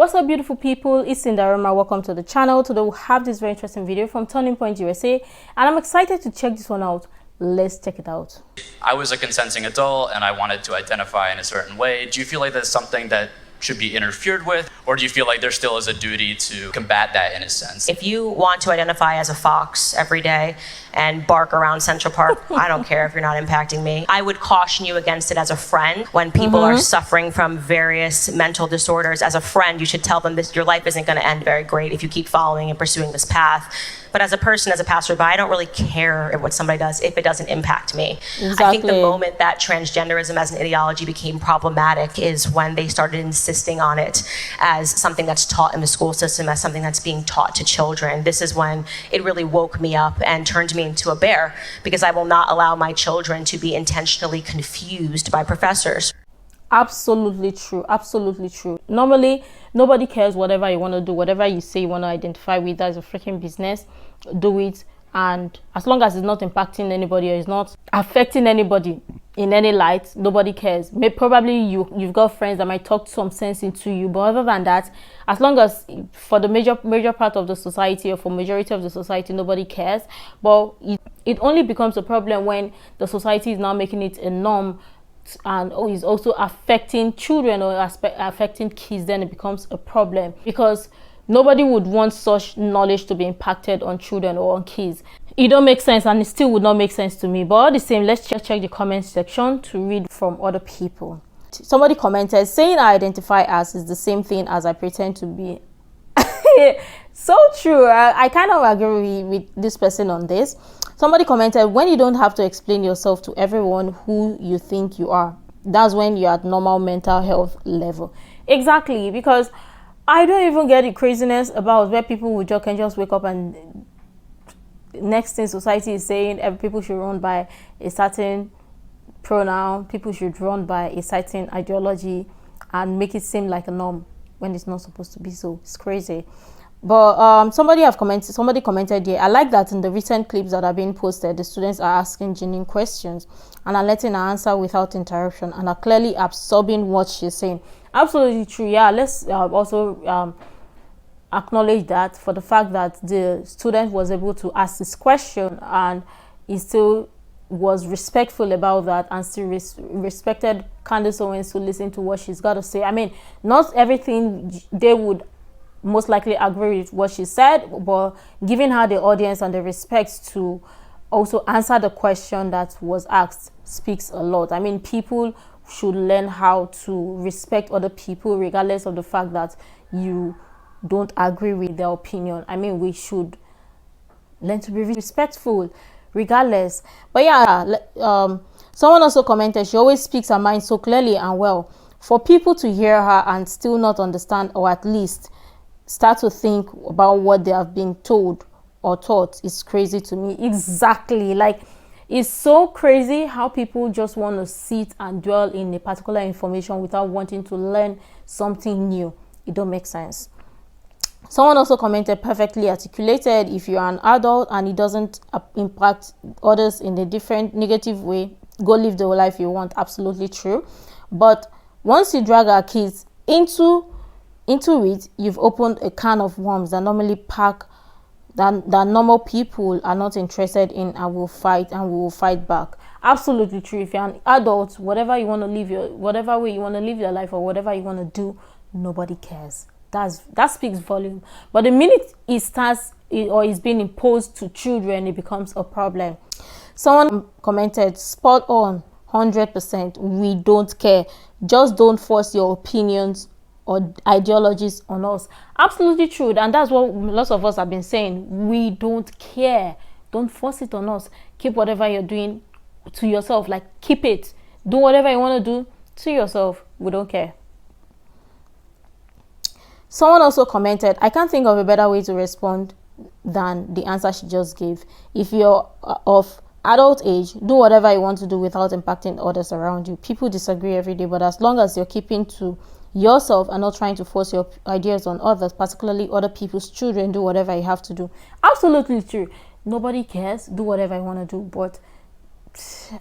What's up, beautiful people? It's Sindafam. Welcome to the channel. Today we have this very interesting video from Turning Point USA, and I'm excited to check this one out. Let's check it out. I was a consenting adult and I wanted to identify in a certain way. Do you feel like that's something that should be interfered with, or do you feel like there still is a duty to combat that in a sense? If you want to identify as a fox every day and bark around Central Park, I don't care if you're not impacting me. I would caution you against it as a friend. When people are suffering from various mental disorders, as a friend, you should tell them this: your life isn't going to end very great if you keep following and pursuing this path. But as a person, as a passerby, I don't really care what somebody does if it doesn't impact me. Exactly. I think the moment that transgenderism as an ideology became problematic is when they started insisting on it as something that's taught in the school system, as something that's being taught to children. This is when it really woke me up and turned me into a bear, because I will not allow my children to be intentionally confused by professors. Absolutely true. Absolutely true. Normally, nobody cares whatever you want to do, whatever you say you want to identify with. That's a freaking business. Do it. And as long as it's not impacting anybody or it's not affecting anybody in any light, nobody cares. Probably you've got friends that might talk some sense into you, but other than that, as long as for the major part of the society, or for majority of the society, nobody cares. But it only becomes a problem when the society is now making it a norm and is also affecting children or affecting kids. Then it becomes a problem, because nobody would want such knowledge to be impacted on children or on kids. It don't make sense, and it still would not make sense to me. But all the same, let's check the comment section to read from other people. Somebody commented, saying I identify as is the same thing as I pretend to be. So true. I kind of agree with this person on this. Somebody commented, when you don't have to explain yourself to everyone who you think you are, that's when you're at normal mental health level. Exactly, because I don't even get the craziness about where people would can just wake up and next thing society is saying people should run by a certain pronoun, people should run by a certain ideology, and make it seem like a norm when it's not supposed to be so. It's crazy. But somebody commented here, I like that in the recent clips that are being posted, the students are asking genuine questions and are letting her answer without interruption and are clearly absorbing what she's saying. Absolutely true. Yeah, let's also acknowledge that, for the fact that the student was able to ask this question and he still was respectful about that, and still respected Candace Owens to listen to what she's got to say. I mean, not everything they would most likely agree with what she said, but giving her the audience and the respect to also answer the question that was asked speaks a lot. I mean, people should learn how to respect other people regardless of the fact that you don't agree with their opinion. I mean, we should learn to be respectful regardless. But yeah, someone also commented, she always speaks her mind so clearly and well. For people to hear her and still not understand, or at least start to think about what they have been told or taught, is crazy to me. Exactly. Like, it's so crazy how people just want to sit and dwell in a particular information without wanting to learn something new. It don't make sense. Someone also commented, perfectly articulated. If you're an adult and it doesn't impact others in a different negative way, go live the life you want. Absolutely true. But once you drag our kids into it, you've opened a can of worms that normally that normal people are not interested in, and will fight, and we will fight back. Absolutely true. If you're an adult, whatever way you want to live your life, or whatever you want to do, nobody cares. That speaks volume. But the minute it starts or is being imposed to children, it becomes a problem. Someone commented, spot on, 100%. We don't care. Just don't force your opinions or ideologies on us. Absolutely true. And that's what lots of us have been saying. We don't care. Don't force it on us. Keep whatever you're doing to yourself. Like, keep it. Do whatever you want to do to yourself. We don't care. Someone also commented, I can't think of a better way to respond than the answer she just gave. If you're of adult age, do whatever you want to do without impacting others around you. People disagree every day, but as long as you're keeping to yourself and not trying to force your ideas on others, particularly other people's children, do whatever you have to do. Absolutely true. Nobody cares. Do whatever I want to do, but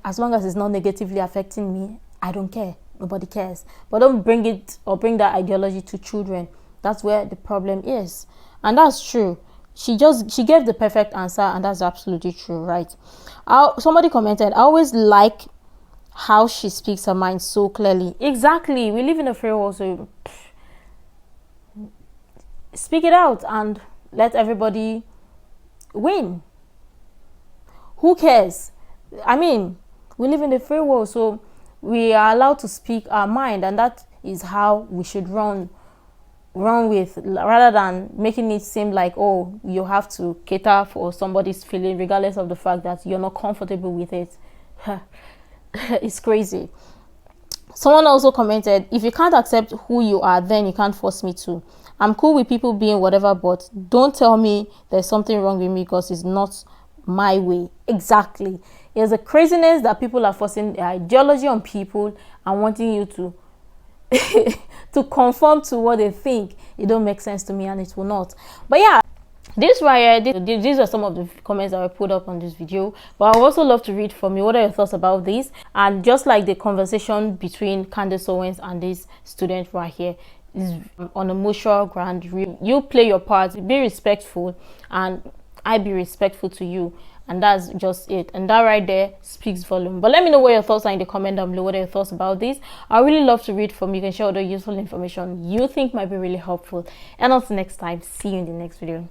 as long as it's not negatively affecting me, I don't care. Nobody cares. But don't bring it or bring that ideology to children. That's where the problem is. And that's true. She gave the perfect answer, and that's absolutely true, right? Somebody commented, I always like how she speaks her mind so clearly. Exactly. We live in a free world, so speak it out and let everybody win. Who cares? I mean, we live in a free world, so we are allowed to speak our mind, and that is how we should run with, rather than making it seem like, oh, you have to cater for somebody's feeling regardless of the fact that you're not comfortable with it. It's crazy. Someone also commented, if you can't accept who you are, then you can't force me to. I'm cool with people being whatever, but don't tell me there's something wrong with me because it's not my way. Exactly. There's a craziness that people are forcing their ideology on people and wanting you to to conform to what they think. It don't make sense to me, and it will not. But yeah, these are some of the comments that were put up on this video, but I would also love to read from you. What are your thoughts about this? And just like the conversation between Candace Owens and this student right here is on a mutual ground. You play your part, be respectful, and I be respectful to you, and that's just it. And that right there speaks volume. But let me know what your thoughts are in the comment down below. What are your thoughts about this? I really love to read from you. You can share all the useful information you think might be really helpful. And until next time, see you in the next video.